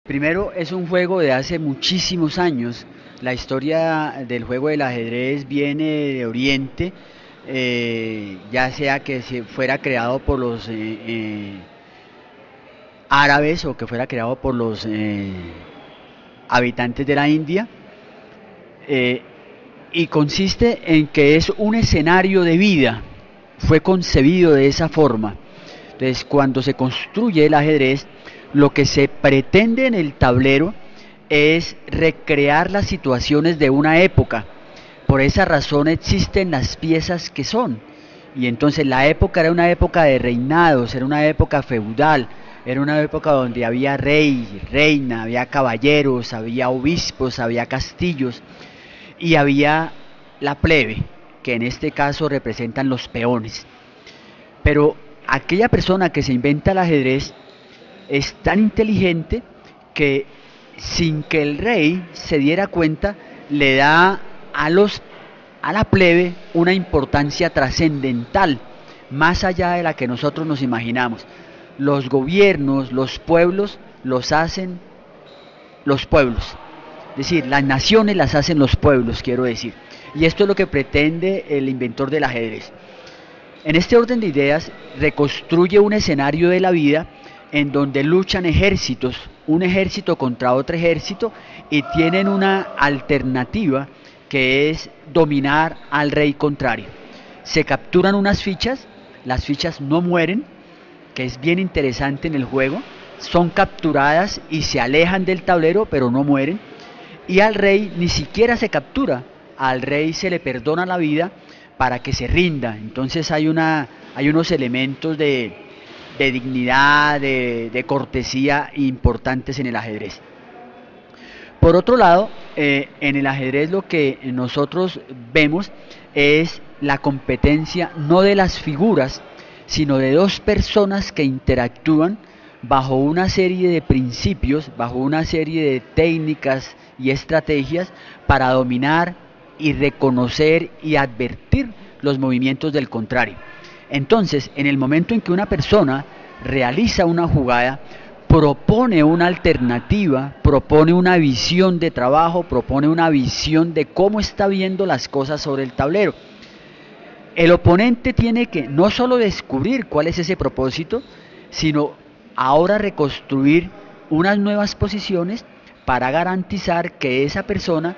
Primero, es un juego de hace muchísimos años. La historia del juego del ajedrez viene de Oriente, ya sea que se fuera creado por los árabes o que fuera creado por los habitantes de la India, eh, y consiste en que es un escenario de vida, fue concebido de esa forma. Entonces, cuando se construye el ajedrez, lo que se pretende en el tablero es recrear las situaciones de una época. Por esa razón existen las piezas que son. Y entonces la época era una época de reinados, era una época feudal, era una época donde había rey, reina, había caballeros, había obispos, había castillos y había la plebe, que en este caso representan los peones. Pero aquella persona que se inventa el ajedrez es tan inteligente que sin que el rey se diera cuenta le da a la plebe una importancia trascendental, más allá de la que nosotros nos imaginamos. Los gobiernos, los pueblos, los hacen los pueblos. Es decir, las naciones las hacen los pueblos, quiero decir. Y esto es lo que pretende el inventor del ajedrez. En este orden de ideas, reconstruye un escenario de la vida en donde luchan ejércitos, un ejército contra otro ejército, y tienen una alternativa que es dominar al rey contrario. Se capturan unas fichas, las fichas no mueren, que es bien interesante en el juego, son capturadas y se alejan del tablero, pero no mueren, y al rey ni siquiera se captura, al rey se le perdona la vida para que se rinda. Entonces hay unos elementos de dignidad, de cortesía importantes en el ajedrez. Por otro lado, en el ajedrez lo que nosotros vemos es la competencia no de las figuras, sino de dos personas que interactúan bajo una serie de principios, bajo una serie de técnicas y estrategias para dominar y reconocer y advertir los movimientos del contrario. Entonces, en el momento en que una persona realiza una jugada, propone una alternativa, propone una visión de trabajo, propone una visión de cómo está viendo las cosas sobre el tablero. El oponente tiene que no solo descubrir cuál es ese propósito, sino ahora reconstruir unas nuevas posiciones para garantizar que esa persona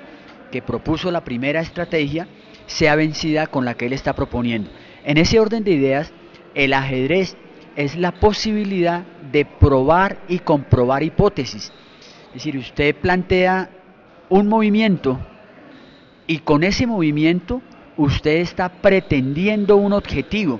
que propuso la primera estrategia sea vencida con la que él está proponiendo. En ese orden de ideas, el ajedrez es la posibilidad de probar y comprobar hipótesis. Es decir, usted plantea un movimiento y con ese movimiento usted está pretendiendo un objetivo.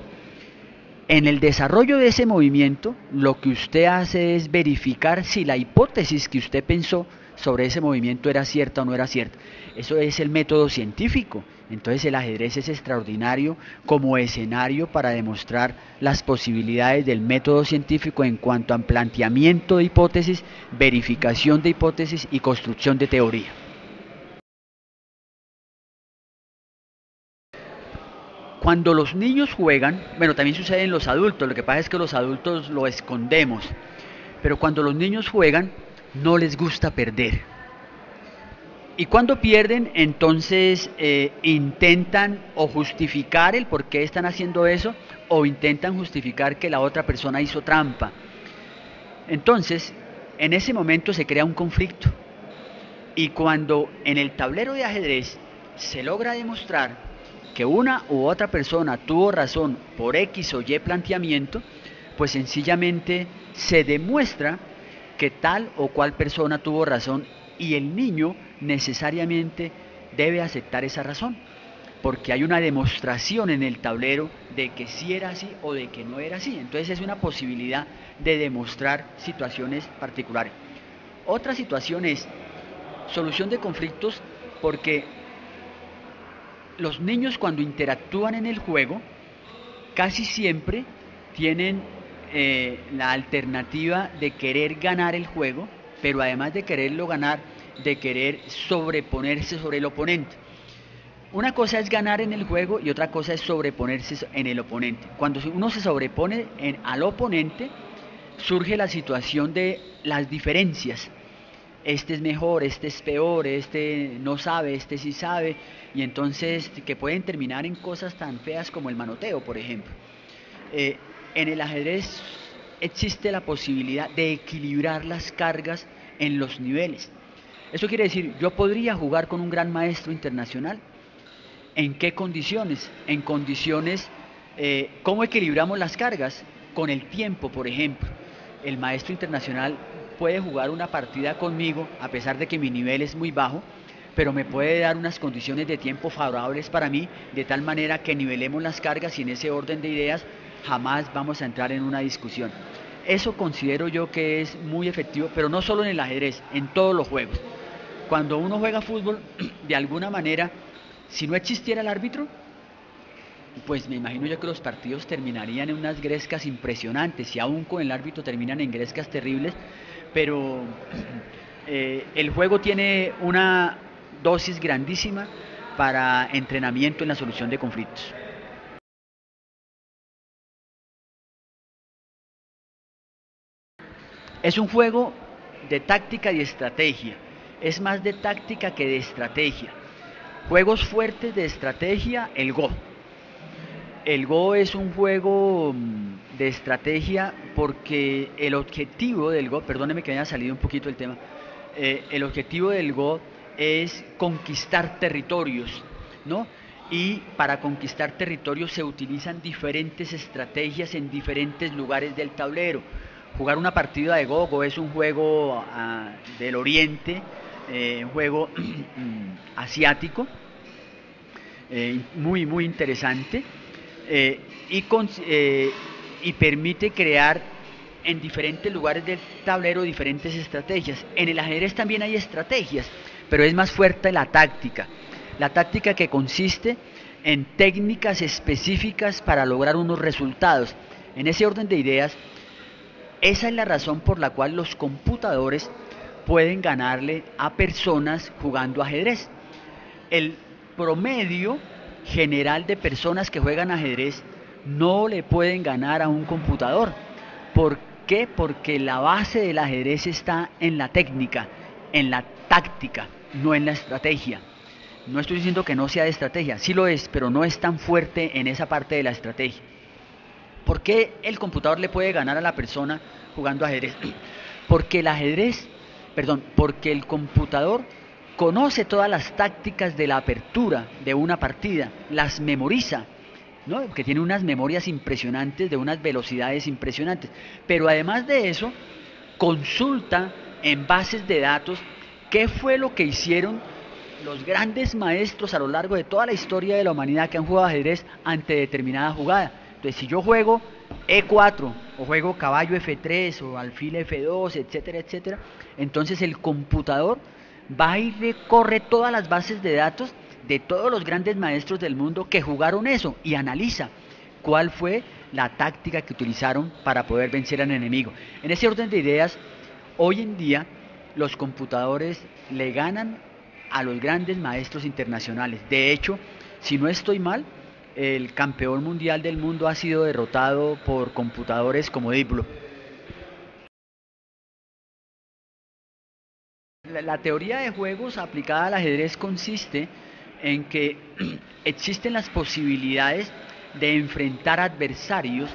En el desarrollo de ese movimiento, lo que usted hace es verificar si la hipótesis que usted pensó sobre ese movimiento era cierta o no era cierta. Eso es el método científico. Entonces el ajedrez es extraordinario como escenario para demostrar las posibilidades del método científico en cuanto a planteamiento de hipótesis, verificación de hipótesis y construcción de teoría. Cuando los niños juegan, bueno, también sucede en los adultos, lo que pasa es que los adultos lo escondemos, pero cuando los niños juegan no les gusta perder. Y cuando pierden, entonces intentan o justificar el por qué están haciendo eso, o intentan justificar que la otra persona hizo trampa. Entonces, en ese momento se crea un conflicto. Y cuando en el tablero de ajedrez se logra demostrar que una u otra persona tuvo razón por X o Y planteamiento, pues sencillamente se demuestra que tal o cual persona tuvo razón y el niño necesariamente debe aceptar esa razón, porque hay una demostración en el tablero de que sí era así o de que no era así. Entonces es una posibilidad de demostrar situaciones particulares. Otra situación es solución de conflictos, porque los niños cuando interactúan en el juego casi siempre tienen la alternativa de querer ganar el juego, pero además de quererlo ganar, de querer sobreponerse sobre el oponente. Una cosa es ganar en el juego y otra cosa es sobreponerse en el oponente. Cuando uno se sobrepone al oponente, surge la situación de las diferencias. este es mejor, este es peor, este no sabe, este sí sabe, y entonces que pueden terminar en cosas tan feas como el manoteo, por ejemplo. Eh, en el ajedrez existe la posibilidad de equilibrar las cargas en los niveles. Eso quiere decir, yo podría jugar con un gran maestro internacional. ¿En qué condiciones? En condiciones, ¿cómo equilibramos las cargas? Con el tiempo, por ejemplo. El maestro internacional puede jugar una partida conmigo, a pesar de que mi nivel es muy bajo, pero me puede dar unas condiciones de tiempo favorables para mí, de tal manera que nivelemos las cargas y en ese orden de ideas jamás vamos a entrar en una discusión. Eso considero yo que es muy efectivo, pero no solo en el ajedrez, en todos los juegos. Cuando uno juega fútbol, de alguna manera, si no existiera el árbitro, pues me imagino yo que los partidos terminarían en unas grescas impresionantes, y aún con el árbitro terminan en grescas terribles, pero el juego tiene una dosis grandísima para entrenamiento en la solución de conflictos. Es un juego de táctica y estrategia, es más de táctica que de estrategia. Juegos fuertes de estrategia, el Go. El Go es un juego de estrategia porque el objetivo del Go, perdóneme que haya salido un poquito el tema, el objetivo del Go es conquistar territorios, ¿no? Y para conquistar territorios se utilizan diferentes estrategias en diferentes lugares del tablero. Jugar una partida de Go es un juego del Oriente, un juego asiático, muy interesante, eh, y, con, eh, y permite crear en diferentes lugares del tablero diferentes estrategias. En el ajedrez también hay estrategias, pero es más fuerte la táctica que consiste en técnicas específicas para lograr unos resultados. En ese orden de ideas, esa es la razón por la cual los computadores pueden ganarle a personas jugando ajedrez. El promedio general de personas que juegan ajedrez no le pueden ganar a un computador. ¿Por qué? Porque la base del ajedrez está en la técnica, en la táctica, no en la estrategia. No estoy diciendo que no sea de estrategia, sí lo es, pero no es tan fuerte en esa parte de la estrategia. ¿Por qué el computador le puede ganar a la persona jugando ajedrez? Porque porque el computador conoce todas las tácticas de la apertura de una partida, las memoriza, ¿no? Que tiene unas memorias impresionantes, de unas velocidades impresionantes. Pero además de eso, consulta en bases de datos qué fue lo que hicieron los grandes maestros a lo largo de toda la historia de la humanidad que han jugado ajedrez ante determinada jugada. Entonces, si yo juego E4 o juego caballo F3 o alfil F2, etcétera, etcétera, entonces el computador va y recorre todas las bases de datos de todos los grandes maestros del mundo que jugaron eso y analiza cuál fue la táctica que utilizaron para poder vencer al enemigo. En ese orden de ideas, hoy en día los computadores le ganan a los grandes maestros internacionales. De hecho, si no estoy mal, el campeón mundial del mundo ha sido derrotado por computadores como Deep Blue. La teoría de juegos aplicada al ajedrez consiste en que existen las posibilidades de enfrentar adversarios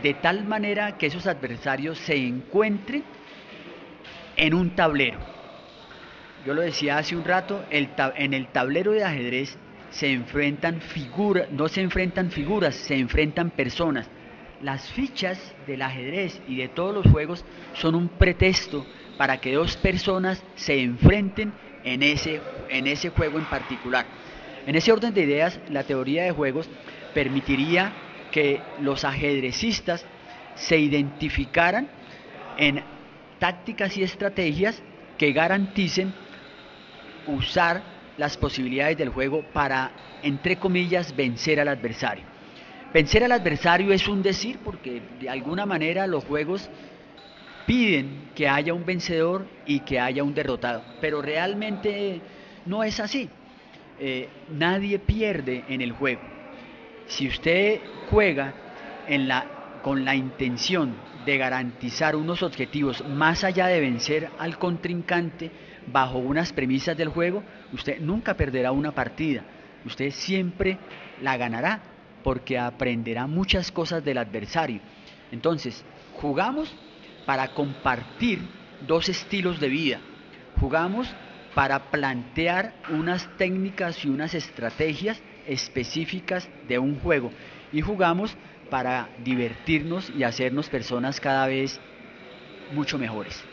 de tal manera que esos adversarios se encuentren en un tablero. Yo lo decía hace un rato, en el tablero de ajedrez se enfrentan figuras, no se enfrentan figuras, se enfrentan personas. Las fichas del ajedrez y de todos los juegos son un pretexto para que dos personas se enfrenten en ese juego en particular. En ese orden de ideas, la teoría de juegos permitiría que los ajedrecistas se identificaran en tácticas y estrategias que garanticen usar las posibilidades del juego para, entre comillas, vencer al adversario. Vencer al adversario es un decir porque de alguna manera los juegos piden que haya un vencedor y que haya un derrotado, pero realmente no es así. Nadie pierde en el juego. Si usted juega con la intención de garantizar unos objetivos más allá de vencer al contrincante bajo unas premisas del juego, usted nunca perderá una partida, usted siempre la ganará porque aprenderá muchas cosas del adversario. Entonces, jugamos para compartir dos estilos de vida, jugamos para plantear unas técnicas y unas estrategias específicas de un juego y jugamos para divertirnos y hacernos personas cada vez mucho mejores.